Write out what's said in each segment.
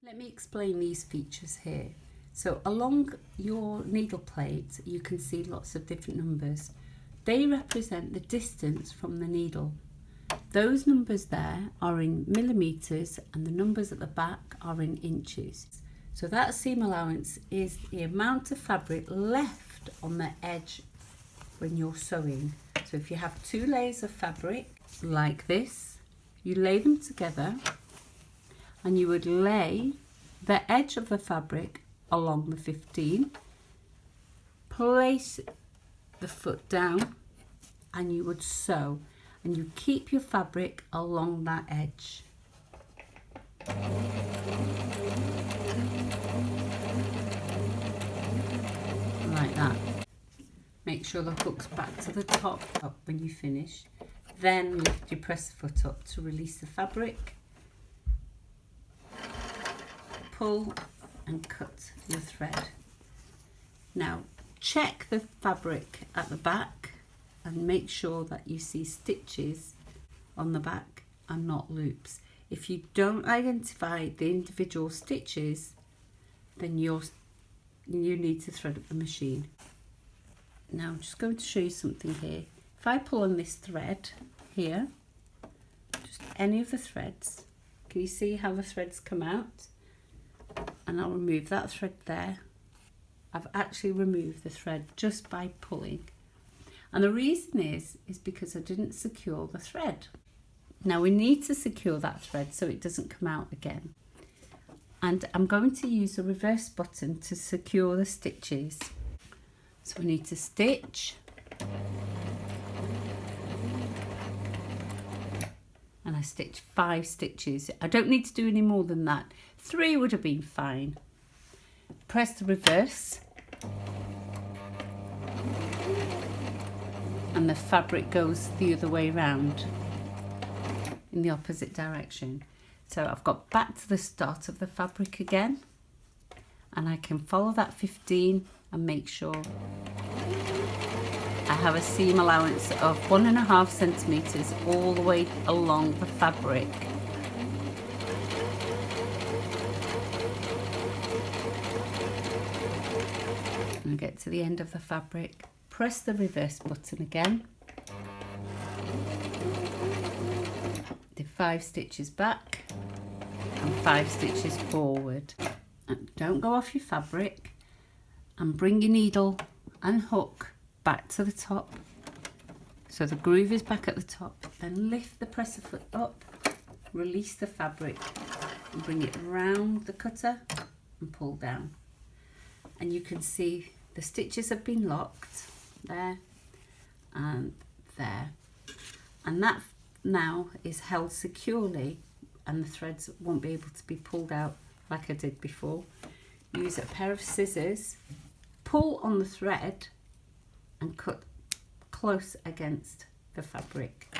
Let me explain these features here. So along your needle plate you can see lots of different numbers. They represent the distance from the needle. Those numbers there are in millimeters and the numbers at the back are in inches. So that seam allowance is the amount of fabric left on the edge when you're sewing. So if you have two layers of fabric like this, you lay them together and you would lay the edge of the fabric along the 15, place the foot down and you would sew, and you keep your fabric along that edge. Like that. Make sure the hook's back to the top up when you finish. Then lift your presser foot up to release the fabric. Pull and cut your thread. Now check the fabric at the back and make sure that you see stitches on the back and not loops. If you don't identify the individual stitches, then you need to thread up the machine. Now I'm just going to show you something here. If I pull on this thread here, just any of the threads, can you see how the threads come out? And I'll remove that thread there. I've actually removed the thread just by pulling. And the reason is because I didn't secure the thread. Now we need to secure that thread so it doesn't come out again. And I'm going to use a reverse button to secure the stitches. So we need to stitch. And I stitched 5 stitches. I don't need to do any more than that. 3 would have been fine. Press the reverse. And the fabric goes the other way round in the opposite direction. So I've got back to the start of the fabric again, and I can follow that 15 and make sure I have a seam allowance of 1.5 centimeters all the way along the fabric. And I get to the end of the fabric. Press the reverse button again. Do 5 stitches back and 5 stitches forward. And don't go off your fabric, and bring your needle and hook back to the top. So the groove is back at the top. Then lift the presser foot up, release the fabric and bring it round the cutter and pull down. And you can see the stitches have been locked there and there, and that now is held securely and the threads won't be able to be pulled out like I did before. Use a pair of scissors, pull on the thread and cut close against the fabric.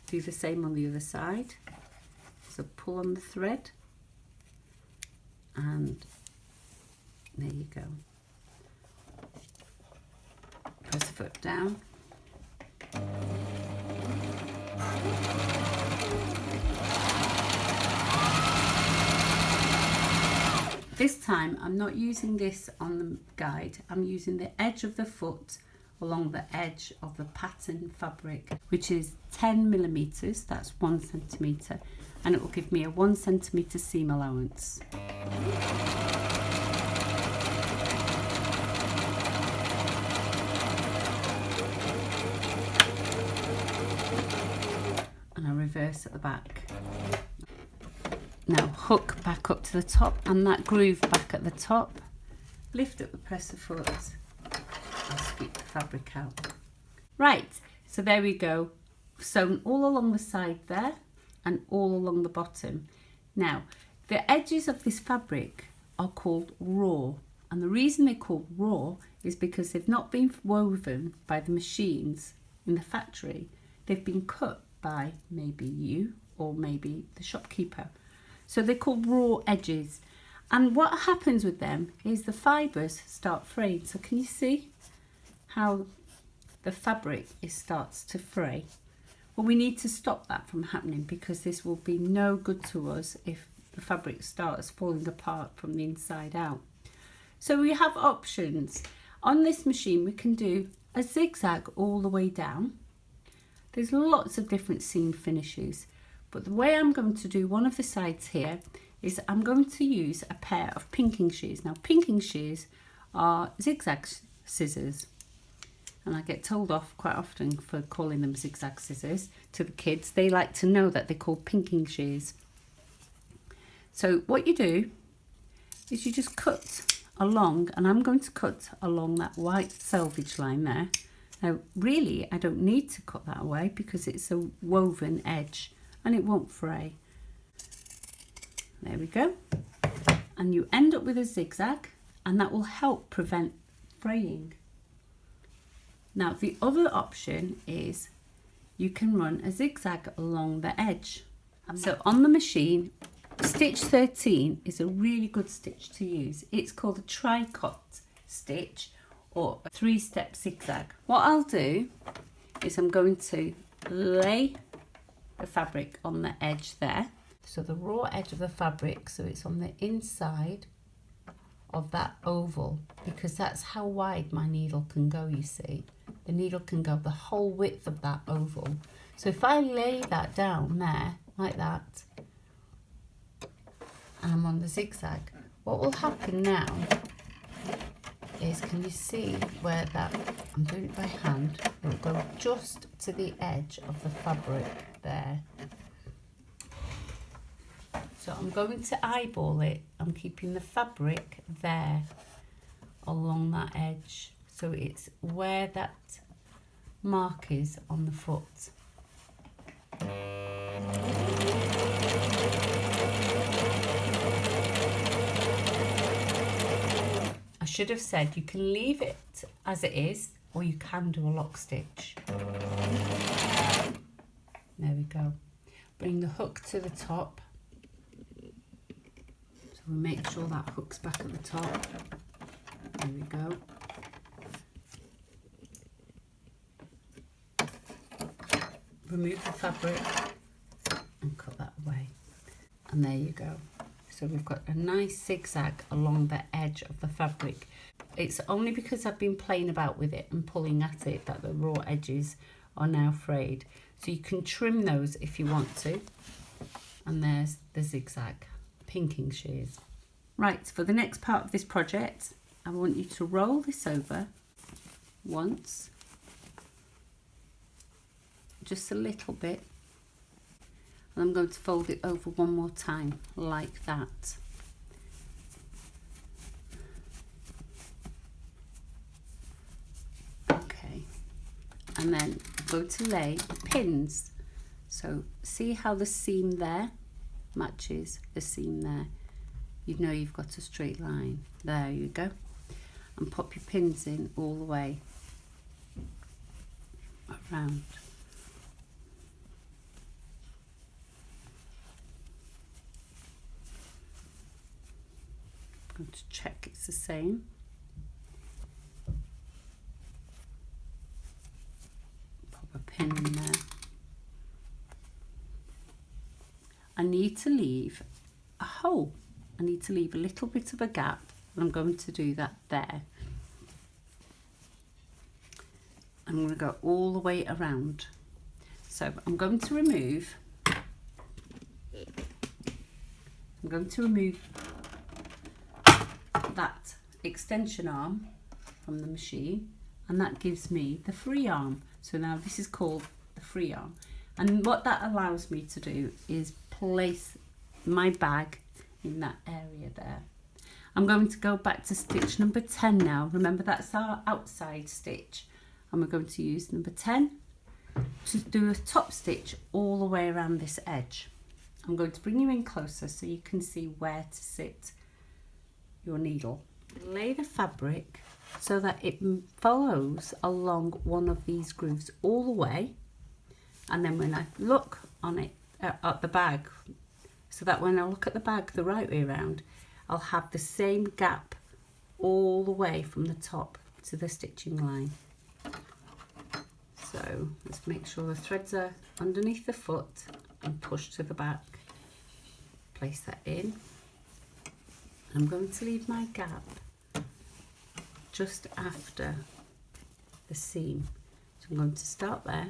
Do the same on the other side. So pull on the thread and there you go. Press the foot down. This time I'm not using this on the guide, I'm using the edge of the foot along the edge of the pattern fabric, which is 10 millimeters, that's 1 centimeter, and it will give me a 1 centimeter seam allowance. And I reverse at the back. Now hook back up to the top and that groove back at the top. Lift up the presser foot and scoop the fabric out. Right, so there we go. Sewn all along the side there and all along the bottom. Now, the edges of this fabric are called raw. And the reason they're called raw is because they've not been woven by the machines in the factory. They've been cut by maybe you or maybe the shopkeeper. So they're called raw edges. And what happens with them is the fibres start fraying. So can you see how the fabric starts to fray? Well, we need to stop that from happening because this will be no good to us if the fabric starts falling apart from the inside out. So we have options. On this machine we can do a zigzag all the way down. There's lots of different seam finishes, but the way I'm going to do one of the sides here is I'm going to use a pair of pinking shears. Now pinking shears are zigzag scissors, and I get told off quite often for calling them zigzag scissors to the kids. They like to know that they're called pinking shears. So what you do is you just cut along, and I'm going to cut along that white selvage line there. Now really I don't need to cut that away because it's a woven edge and it won't fray. There we go. And you end up with a zigzag, and that will help prevent fraying. Now the other option is you can run a zigzag along the edge. So on the machine, stitch 13 is a really good stitch to use. It's called a tricot stitch or a 3-step zigzag. What I'll do is I'm going to lay the fabric on the edge there. So the raw edge of the fabric, so it's on the inside of that oval, because that's how wide my needle can go, you see. The needle can go the whole width of that oval. So if I lay that down there like that, and I'm on the zigzag, what will happen now is, can you see where that, I'm doing it by hand, it'll go just to the edge of the fabric there. So I'm going to eyeball it. I'm keeping the fabric there along that edge, so it's where that mark is on the foot. I should have said you can leave it as it is, or you can do a lock stitch. There we go. Bring the hook to the top. So we make sure that hook's back at the top. There we go. Remove the fabric and cut that away. And there you go. So we've got a nice zigzag along the edge of the fabric. It's only because I've been playing about with it and pulling at it that the raw edges are now frayed. So you can trim those if you want to. And there's the zigzag pinking shears. Right, for the next part of this project, I want you to roll this over once, just a little bit. And I'm going to fold it over one more time, like that. Okay, and then I'm going to lay pins. So see how the seam there matches the seam there. You know you've got a straight line. There you go. And pop your pins in all the way around. To check it's the same. Pop a pin in there. I need to leave a hole. I need to leave a little bit of a gap, and I'm going to do that there. I'm going to go all the way around. So I'm going to remove that extension arm from the machine, and that gives me the free arm. So now this is called the free arm, and what that allows me to do is place my bag in that area there. I'm going to go back to stitch number 10 now. Remember, that's our outside stitch, and we're going to use number 10 to do a top stitch all the way around this edge. I'm going to bring you in closer so you can see where to sit your needle. Lay the fabric so that it follows along one of these grooves all the way, and then when I look on it at the bag, so that when I look at the bag the right way around, I'll have the same gap all the way from the top to the stitching line. So let's make sure the threads are underneath the foot and push to the back. place that in. I'm going to leave my gap just after the seam. So I'm going to start there.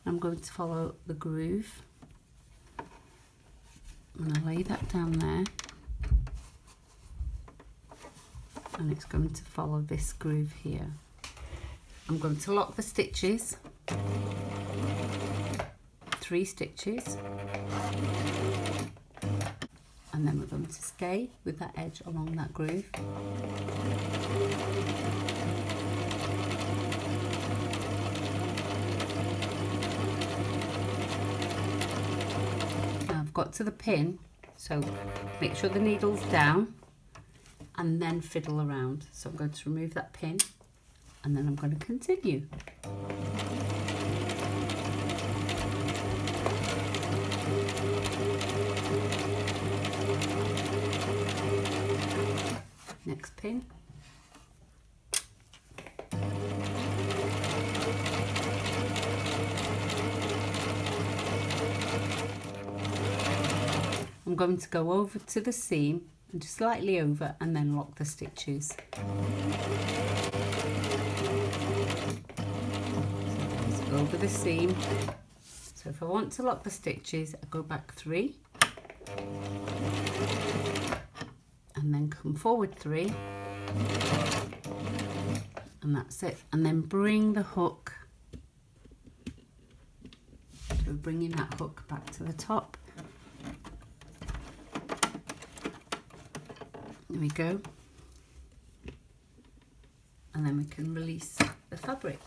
I'm going to follow the groove. I'm going to lay that down there. And it's going to follow this groove here. I'm going to lock the stitches. 3 stitches. And then we're going to stay with that edge along that groove. Now I've got to the pin, so make sure the needle's down and then fiddle around. So I'm going to remove that pin and then I'm going to continue. Next pin. I'm going to go over to the seam and just slightly over and then lock the stitches. So over the seam. So if I want to lock the stitches, I go back 3. And then come forward 3, and that's it. And then bring the hook, so bringing that hook back to the top. There we go. And then we can release the fabric.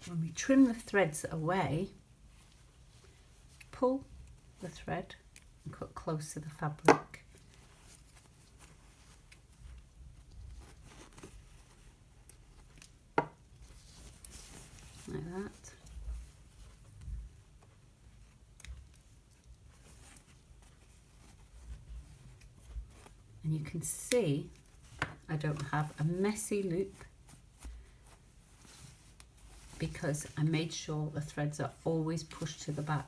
When we trim the threads away, pull the thread and cut close to the fabric. Like that. And you can see I don't have a messy loop because I made sure the threads are always pushed to the back.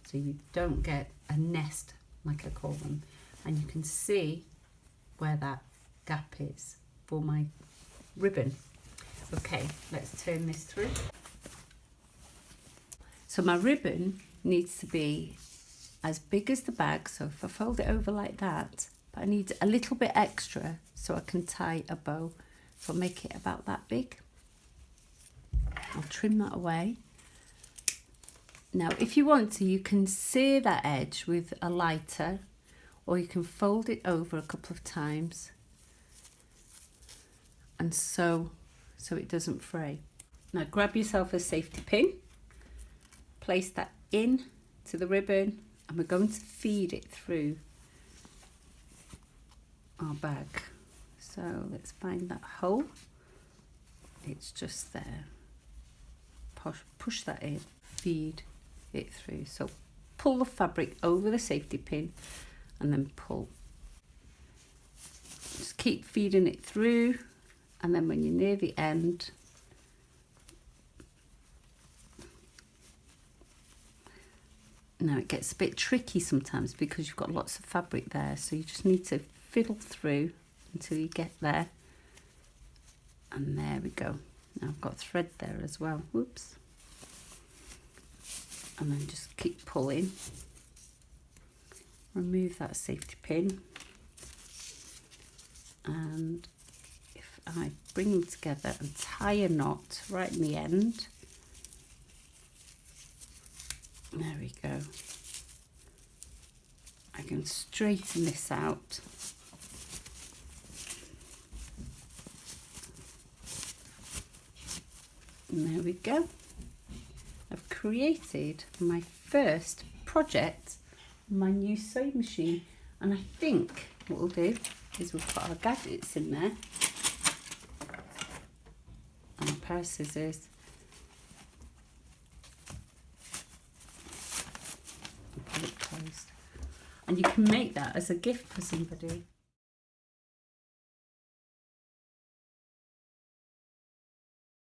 So you don't get a nest, like I call them. And you can see where that gap is for my ribbon. Okay, let's turn this through. So my ribbon needs to be as big as the bag. So if I fold it over like that, but I need a little bit extra so I can tie a bow. So I'll make it about that big. I'll trim that away. Now, if you want to, you can sear that edge with a lighter, or you can fold it over a couple of times and sew so it doesn't fray. Now, grab yourself a safety pin, place that in to the ribbon, and we're going to feed it through our bag. So let's find that hole. It's just there. Push that in, feed it through. So pull the fabric over the safety pin and then pull. Just keep feeding it through, and then when you're near the end, now it gets a bit tricky sometimes because you've got lots of fabric there, so you just need to fiddle through until you get there. And there we go. Now I've got thread there as well. Whoops. And then just keep pulling. Remove that safety pin. And if I bring them together and tie a knot right in the end. There we go. I can straighten this out. And there we go. I've created my first project on my new sewing machine, and I think what we'll do is we'll put our gadgets in there and a pair of scissors and pull it closed. And you can make that as a gift for somebody.